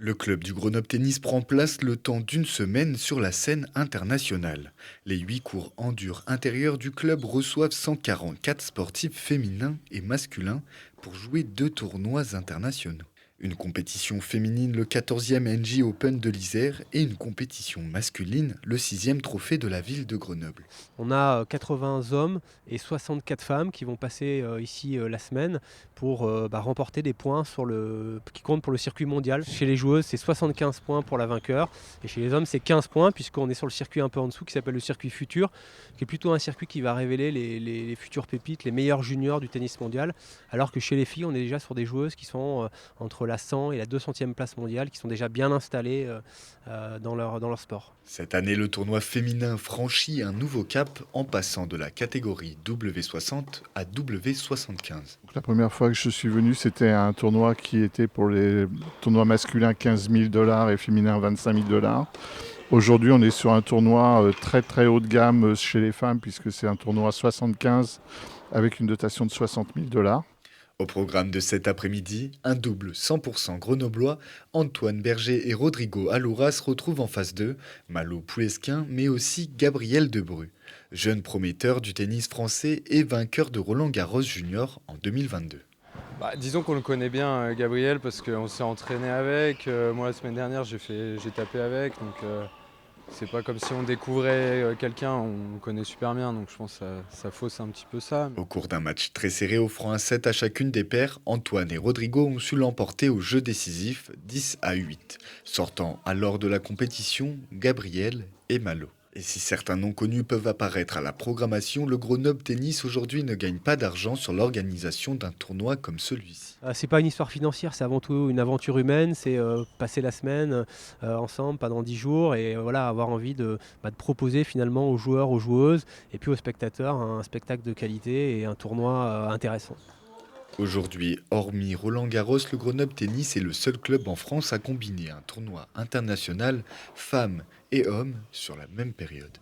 Le club du Grenoble Tennis prend place le temps d'une semaine sur la scène internationale. Les 8 cours endure intérieurs du club reçoivent 144 sportifs féminins et masculins pour jouer 2 tournois internationaux. Une compétition féminine, le 14e NJ Open de l'Isère, et une compétition masculine, le 6e trophée de la ville de Grenoble. On a 80 hommes et 64 femmes qui vont passer ici la semaine pour remporter des points qui comptent pour le circuit mondial. Chez les joueuses, c'est 75 points pour la vainqueur et chez les hommes, c'est 15 points puisqu'on est sur le circuit un peu en dessous qui s'appelle le circuit futur, qui est plutôt un circuit qui va révéler les futures pépites, les meilleurs juniors du tennis mondial, alors que chez les filles, on est déjà sur des joueuses qui sont entre la 100 et la 200e place mondiale, qui sont déjà bien installées dans leur sport. Cette année, le tournoi féminin franchit un nouveau cap en passant de la catégorie W60 à W75. La première fois que je suis venu, c'était un tournoi qui était pour les tournois masculins 15 000 $ et féminins 25 000 $. Aujourd'hui, on est sur un tournoi très très haut de gamme chez les femmes puisque c'est un tournoi 75 avec une dotation de 60 000 $. Au programme de cet après-midi, un double 100% grenoblois, Antoine Berger et Rodrigo Alouras se retrouvent en phase 2, Malo Poulesquin, mais aussi Gabriel Debru, jeune prometteur du tennis français et vainqueur de Roland Garros Junior en 2022. Disons qu'on le connaît bien, Gabriel, parce qu'on s'est entraîné avec. Moi, la semaine dernière, j'ai tapé avec. Donc, c'est pas comme si on découvrait quelqu'un, on le connaît super bien. Donc, je pense que ça fausse un petit peu ça. Au cours d'un match très serré offrant un set à chacune des paires, Antoine et Rodrigo ont su l'emporter au jeu décisif 10-8, sortant alors de la compétition Gabriel et Malo. Et si certains noms connus peuvent apparaître à la programmation, le Grenoble Tennis aujourd'hui ne gagne pas d'argent sur l'organisation d'un tournoi comme celui-ci. C'est pas une histoire financière, c'est avant tout une aventure humaine, c'est passer la semaine ensemble pendant 10 jours et avoir envie de proposer finalement aux joueurs, aux joueuses et puis aux spectateurs un spectacle de qualité et un tournoi intéressant. Aujourd'hui, hormis Roland Garros, le Grenoble Tennis est le seul club en France à combiner un tournoi international femmes et hommes sur la même période.